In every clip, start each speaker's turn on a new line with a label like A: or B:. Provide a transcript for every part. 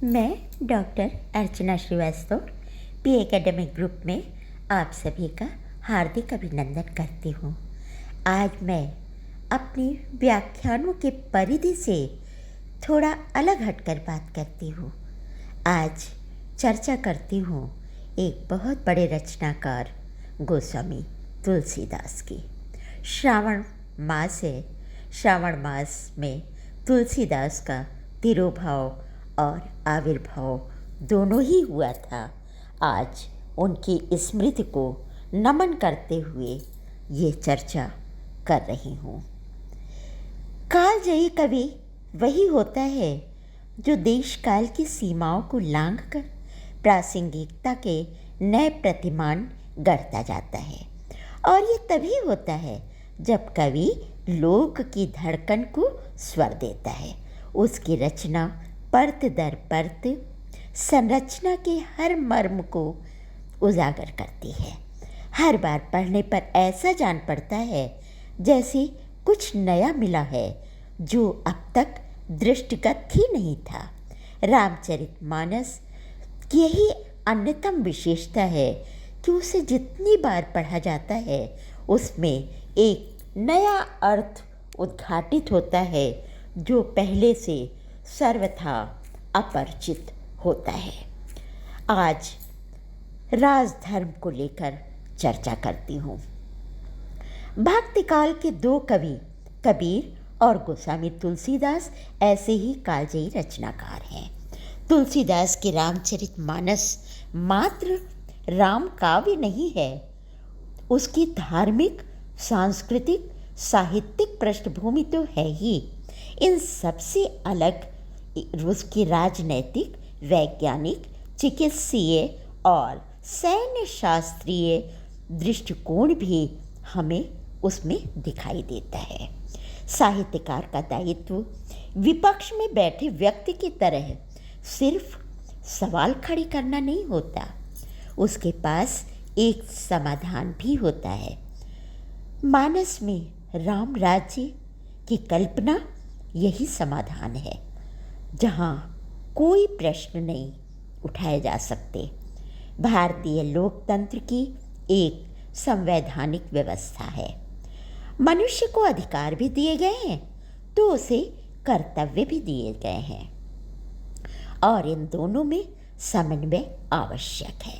A: मैं डॉक्टर अर्चना Srivastava P academic group में आप सभी का हार्दिक अभिनंदन करती हूँ। आज मैं अपनी व्याख्यानों के परिधि से थोड़ा अलग हटकर बात करती हूँ। आज चर्चा करती हूँ एक बहुत बड़े रचनाकार गोस्वामी तुलसीदास की। श्रावण मास है। श्रावण मास में तुलसीदास का तिरोभाव और आविर्भाव दोनों ही हुआ था। आज उनकी स्मृति को नमन करते हुए ये चर्चा कर रही हूँ। कालजयी कवि वही होता है जो देश काल की सीमाओं को लांघकर प्रासंगिकता के नए प्रतिमान गढ़ता जाता है, और ये तभी होता है जब कवि लोक की धड़कन को स्वर देता है। उसकी रचना परत दर परत संरचना के हर मर्म को उजागर करती है। हर बार पढ़ने पर ऐसा जान पड़ता है जैसे कुछ नया मिला है जो अब तक दृष्टिगत ही नहीं था। रामचरितमानस की यही अन्यतम विशेषता है कि उसे जितनी बार पढ़ा जाता है उसमें एक नया अर्थ उद्घाटित होता है जो पहले से सर्वथा अपरिचित होता है। आज राजधर्म को लेकर चर्चा करती हूँ। भक्ति काल के दो कवि कबीर और गोस्वामी तुलसीदास ऐसे ही कालजयी रचनाकार हैं। तुलसीदास के रामचरितमानस मात्र राम काव्य नहीं है, उसकी धार्मिक, सांस्कृतिक, साहित्यिक पृष्ठभूमि तो है ही। इन सबसे अलग उसकी राजनैतिक, वैज्ञानिक, चिकित्सीय और सैन्य शास्त्रीय दृष्टिकोण भी हमें उसमें दिखाई देता है। साहित्यकार का दायित्व विपक्ष में बैठे व्यक्ति की तरह सिर्फ सवाल खड़े करना नहीं होता, उसके पास एक समाधान भी होता है। मानस में राम राज्य की कल्पना यही समाधान है, जहाँ कोई प्रश्न नहीं उठाए जा सकते। भारतीय लोकतंत्र की एक संवैधानिक व्यवस्था है। मनुष्य को अधिकार भी दिए गए हैं तो उसे कर्तव्य भी दिए गए हैं, और इन दोनों में समन्वय आवश्यक है।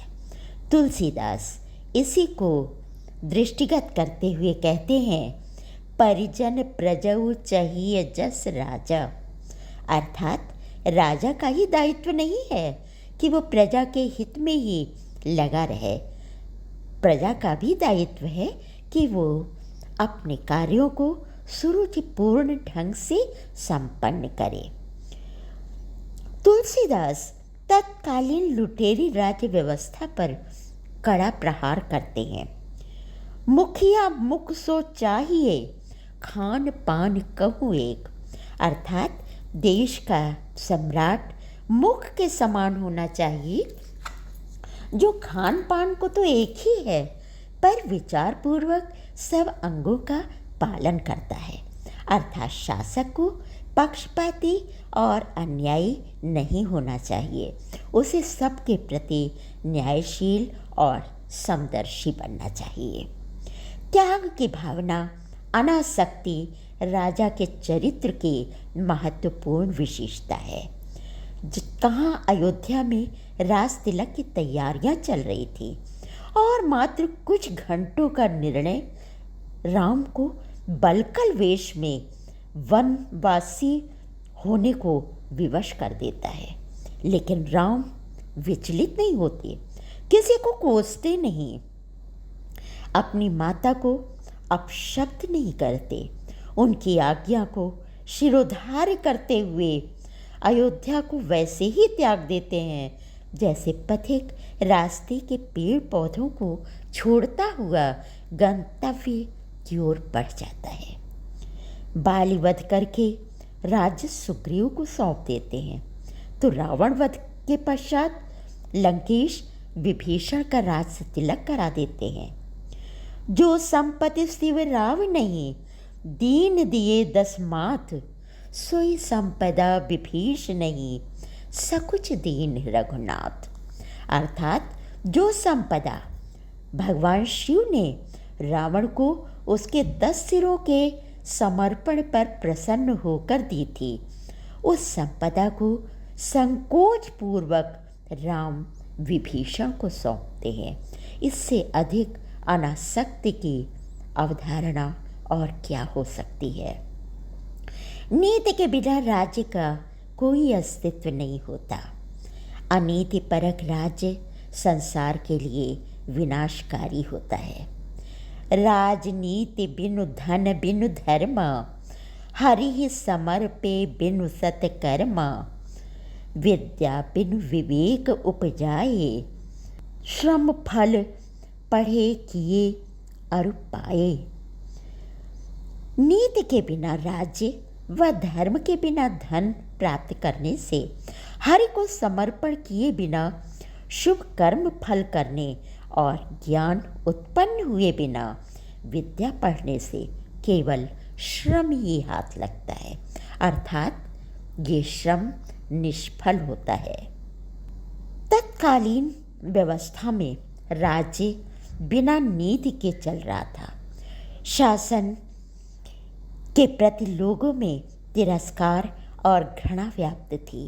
A: तुलसीदास इसी को दृष्टिगत करते हुए कहते हैं, परिजन प्रजऊ चाहिए जस राजा। अर्थात राजा का ही दायित्व नहीं है कि वो प्रजा के हित में ही लगा रहे, प्रजा का भी दायित्व है कि वो अपने कार्यों को सुरुचिपूर्ण ढंग से संपन्न करे। तुलसीदास तत्कालीन लुटेरी राज्य व्यवस्था पर कड़ा प्रहार करते हैं। मुखिया मुख सो चाहिए, खान पान कहूँ एक। अर्थात देश का सम्राट मुख के समान होना चाहिए, जो खान पान को तो एक ही है पर विचार पूर्वक सब अंगों का पालन करता है। अर्थात शासक को पक्षपाती और अन्यायी नहीं होना चाहिए, उसे सबके प्रति न्यायशील और समदर्शी बनना चाहिए। त्याग की भावना, अनासक्ति राजा के चरित्र की महत्वपूर्ण विशेषता है। कहाँ अयोध्या में राज तिलक की तैयारियां चल रही थी और मात्र कुछ घंटों का निर्णय राम को बलकल वेश में वनवासी होने को विवश कर देता है। लेकिन राम विचलित नहीं होते, किसी को कोसते नहीं, अपनी माता को अपशब्द नहीं करते, उनकी आज्ञा को शिरोधार्य करते हुए अयोध्या को वैसे ही त्याग देते हैं जैसे पथिक रास्ते के पेड़ पौधों को छोड़ता हुआ गंतव्य की ओर बढ़ जाता है। बाली वध करके राज्य सुग्रीव को सौंप देते हैं तो रावण वध के पश्चात लंकेश विभीषण का राज तिलक करा देते हैं। जो संपत्ति शिव राव नहीं, दीन दिए 10 माथ, सोई संपदा विभीष नहीं। सकुच दीन रघुनाथ। अर्थात जो संपदा भगवान शिव ने रावण को उसके 10 सिरों के समर्पण पर प्रसन्न होकर दी थी, उस संपदा को संकोच पूर्वक राम विभीषण को सौंपते हैं। इससे अधिक अनासक्ति की अवधारणा और क्या हो सकती है। नीति के बिना राज्य का कोई अस्तित्व नहीं होता। अनीतिपरक राज्य संसार के लिए विनाशकारी होता है। राजनीति बिनु धन बिनु धर्म, हरि समर्पे बिनु सत्कर्म, विद्या बिनु विवेक उपजाए, श्रम फल पढ़े किए अरु पाए। नीति के बिना राज्य व धर्म के बिना धन प्राप्त करने से, हरि को समर्पण किए बिना शुभ कर्म फल करने और ज्ञान उत्पन्न हुए बिना विद्या पढ़ने से केवल श्रम ही हाथ लगता है, अर्थात ये श्रम निष्फल होता है। तत्कालीन व्यवस्था में राज्य बिना नीति के चल रहा था। शासन के प्रति लोगों में तिरस्कार और घृणा व्याप्त थी।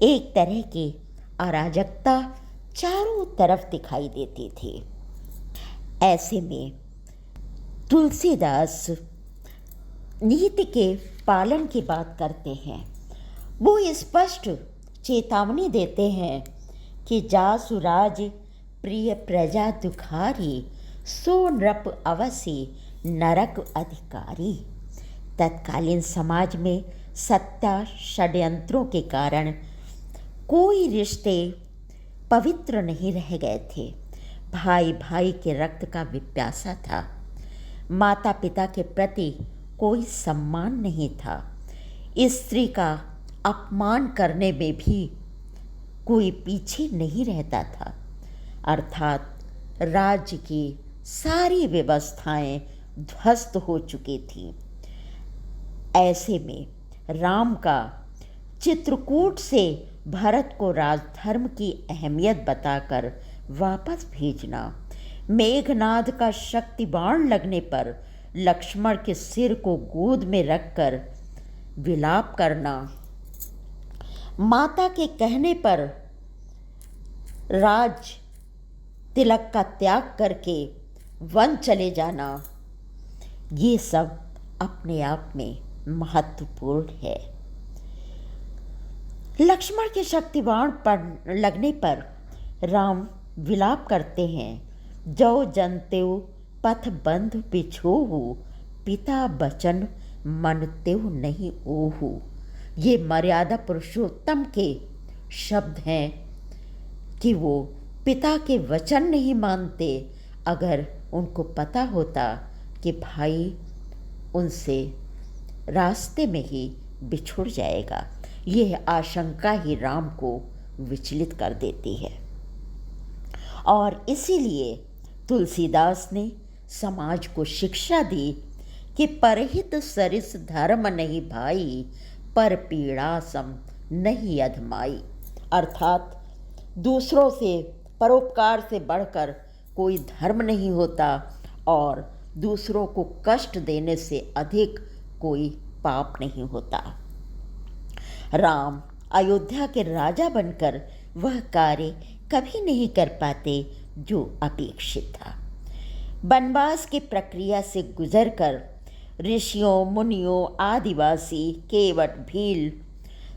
A: एक तरह की अराजकता चारों तरफ दिखाई देती थी। ऐसे में तुलसीदास नीति के पालन की बात करते हैं। वो स्पष्ट चेतावनी देते हैं कि जासु राज प्रिय प्रजा दुखारी, सो नृप अवसि नरक अधिकारी। तत्कालीन समाज में सत्ता षड्यंत्रों के कारण कोई रिश्ते पवित्र नहीं रह गए थे। भाई भाई के रक्त का पिपासा था। माता पिता के प्रति कोई सम्मान नहीं था। स्त्री का अपमान करने में भी कोई पीछे नहीं रहता था। अर्थात राज्य की सारी व्यवस्थाएं ध्वस्त हो चुकी थीं। ऐसे में राम का चित्रकूट से भरत को राजधर्म की अहमियत बताकर वापस भेजना, मेघनाद का शक्ति बाण लगने पर लक्ष्मण के सिर को गोद में रखकर विलाप करना, माता के कहने पर राज तिलक का त्याग करके वन चले जाना, ये सब अपने आप में महत्वपूर्ण है। लक्ष्मण के शक्तिबाण पर लगने पर राम विलाप करते हैं। जो जनतेउ पथ बंधु बिछोहु, पिता बचन मन तेउ नहीं ओहु। ये मर्यादा पुरुषोत्तम के शब्द हैं कि वो पिता के वचन नहीं मानते। अगर उनको पता होता कि भाई उनसे रास्ते में ही बिछुड़ जाएगा, यह आशंका ही राम को विचलित कर देती है। और इसीलिए तुलसीदास ने समाज को शिक्षा दी कि परहित सरिस धर्म नहीं भाई, पर पीड़ा सम नहीं अधमाई। अर्थात दूसरों से परोपकार से बढ़कर कोई धर्म नहीं होता और दूसरों को कष्ट देने से अधिक कोई पाप नहीं होता। राम अयोध्या के राजा बनकर वह कार्य कभी नहीं कर पाते जो अपेक्षित था। वनवास की प्रक्रिया से गुजरकर ऋषियों, मुनियों, आदिवासी, केवट, भील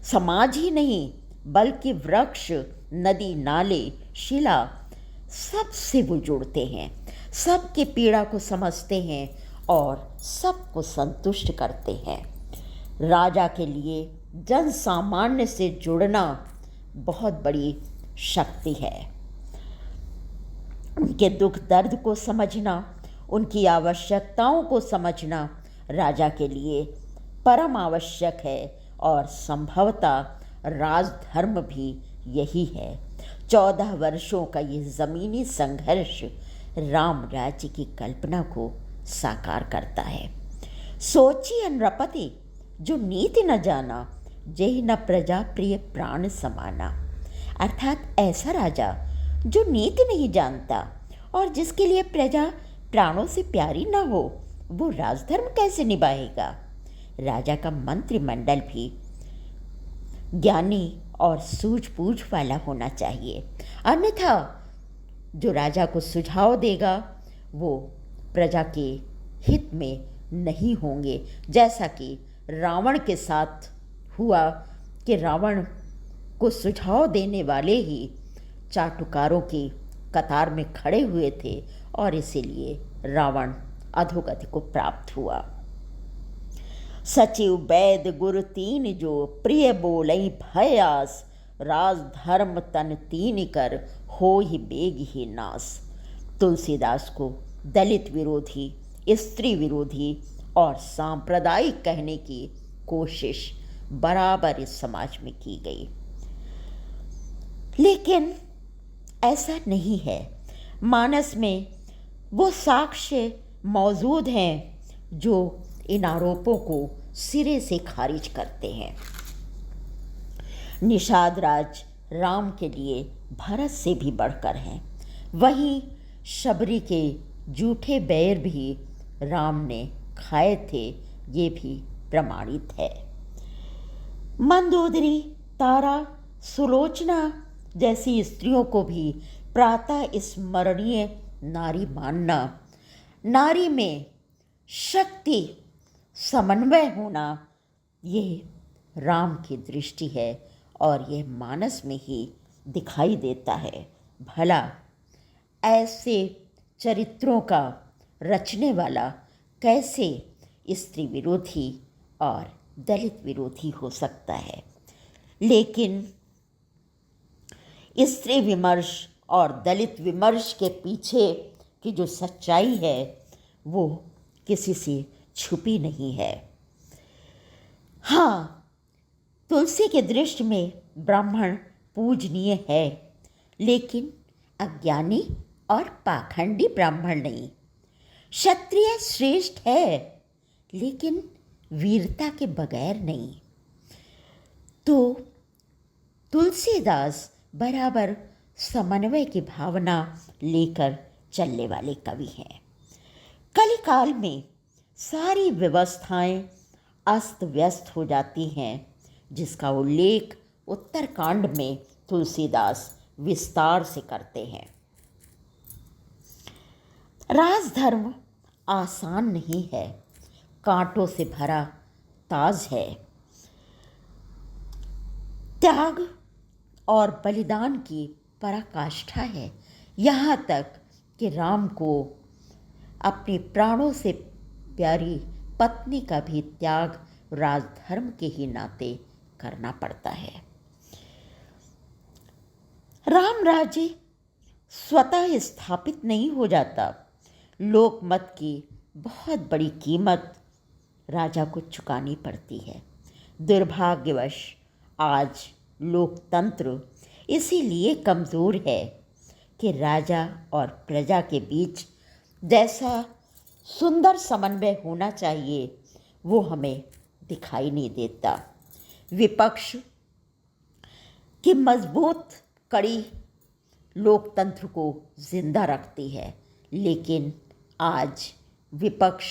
A: समाज ही नहीं बल्कि वृक्ष, नदी, नाले, शिला सबसे वो जुड़ते हैं, सबके पीड़ा को समझते हैं और सबको संतुष्ट करते हैं। राजा के लिए जन सामान्य से जुड़ना बहुत बड़ी शक्ति है। उनके दुख दर्द को समझना, उनकी आवश्यकताओं को समझना राजा के लिए परम आवश्यक है और संभवतः राजधर्म भी यही है। 14 वर्षों का ये ज़मीनी संघर्ष राम राज्य की कल्पना को साकार करता है। सोचिए नृपति जो नीति न जाना, जेहि न प्रजा प्रिय प्राण समाना। अर्थात ऐसा राजा जो नीति नहीं जानता और जिसके लिए प्रजा प्राणों से प्यारी न हो, वो राजधर्म कैसे निभाएगा। राजा का मंत्रिमंडल भी ज्ञानी और सूझबूझ वाला होना चाहिए, अन्यथा जो राजा को सुझाव देगा वो प्रजा के हित में नहीं होंगे। जैसा कि रावण के साथ हुआ कि रावण को सुझाव देने वाले ही चाटुकारों की कतार में खड़े हुए थे और इसीलिए रावण अधोगति को प्राप्त हुआ। सचिव वैद गुरु तीन जो प्रिय बोलई भयास, राज धर्म तन तीन कर हो ही बेग ही नास। तुलसीदास को दलित विरोधी, स्त्री विरोधी और सांप्रदायिक कहने की कोशिश बराबर इस समाज में की गई, लेकिन ऐसा नहीं है। मानस में वो साक्ष्य मौजूद हैं जो इन आरोपों को सिरे से खारिज करते हैं। निषाद राज राम के लिए भरत से भी बढ़कर हैं, वहीं शबरी के जूठे बैर भी राम ने खाए थे, ये भी प्रमाणित है। मंदोदरी, तारा, सुलोचना जैसी स्त्रियों को भी प्रातः स्मरणीय नारी मानना, नारी में शक्ति समन्वय होना, ये राम की दृष्टि है और ये मानस में ही दिखाई देता है। भला ऐसे चरित्रों का रचने वाला कैसे स्त्री विरोधी और दलित विरोधी हो सकता है। लेकिन स्त्री विमर्श और दलित विमर्श के पीछे की जो सच्चाई है वो किसी से छुपी नहीं है। हाँ, तुलसी के दृष्टि में ब्राह्मण पूजनीय है, लेकिन अज्ञानी और पाखंडी ब्राह्मण नहीं। क्षत्रिय श्रेष्ठ है, लेकिन वीरता के बगैर नहीं। तो तुलसीदास बराबर समन्वय की भावना लेकर चलने वाले कवि हैं। कलिकाल में सारी व्यवस्थाएं अस्त व्यस्त हो जाती हैं, जिसका उल्लेख उत्तरकांड में तुलसीदास विस्तार से करते हैं। राजधर्म आसान नहीं है, कांटों से भरा ताज है। त्याग और बलिदान की पराकाष्ठा है, यहाँ तक कि राम को अपने प्राणों से प्यारी पत्नी का भी त्याग राजधर्म के ही नाते करना पड़ता है। राम राज्य स्वतः स्थापित नहीं हो जाता। लोकमत की बहुत बड़ी कीमत राजा को चुकानी पड़ती है। दुर्भाग्यवश आज लोकतंत्र इसीलिए कमज़ोर है कि राजा और प्रजा के बीच जैसा सुंदर समन्वय होना चाहिए वो हमें दिखाई नहीं देता। विपक्ष की मजबूत कड़ी लोकतंत्र को जिंदा रखती है, लेकिन आज विपक्ष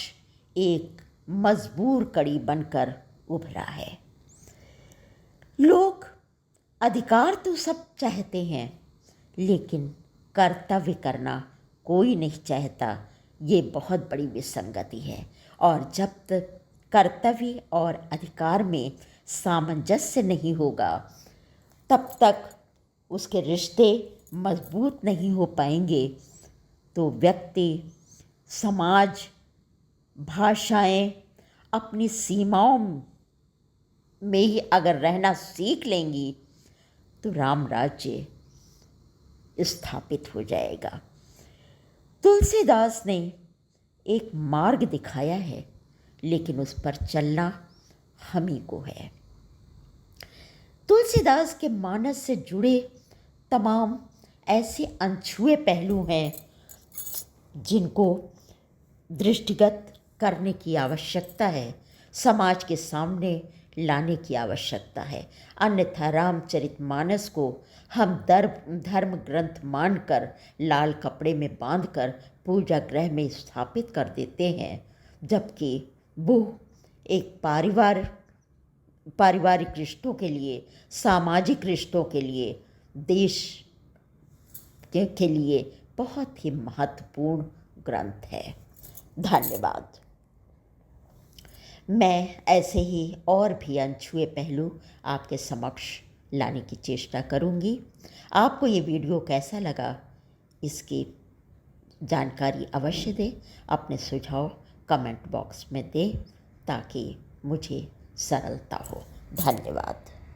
A: एक मजबूर कड़ी बनकर उभरा है। लोग अधिकार तो सब चाहते हैं, लेकिन कर्तव्य करना कोई नहीं चाहता। ये बहुत बड़ी विसंगति है, और जब तक कर्तव्य और अधिकार में सामंजस्य नहीं होगा, तब तक उसके रिश्ते मजबूत नहीं हो पाएंगे। तो व्यक्ति, समाज, भाषाएं अपनी सीमाओं में ही अगर रहना सीख लेंगी तो राम राज्य स्थापित हो जाएगा। तुलसीदास ने एक मार्ग दिखाया है, लेकिन उस पर चलना हम ही को है। तुलसीदास के मानस से जुड़े तमाम ऐसे अनछुए पहलू हैं जिनको दृष्टिगत करने की आवश्यकता है, समाज के सामने लाने की आवश्यकता है। अन्यथा रामचरितमानस को हम धर्म ग्रंथ मानकर लाल कपड़े में बांधकर पूजा गृह में स्थापित कर देते हैं, जबकि वो एक पारिवारिक रिश्तों के लिए, सामाजिक रिश्तों के लिए, देश के लिए बहुत ही महत्वपूर्ण ग्रंथ है। धन्यवाद। मैं ऐसे ही और भी अनछुए पहलू आपके समक्ष लाने की चेष्टा करूंगी। आपको ये वीडियो कैसा लगा, इसकी जानकारी अवश्य दें। अपने सुझाव कमेंट बॉक्स में दें ताकि मुझे सरलता हो। धन्यवाद।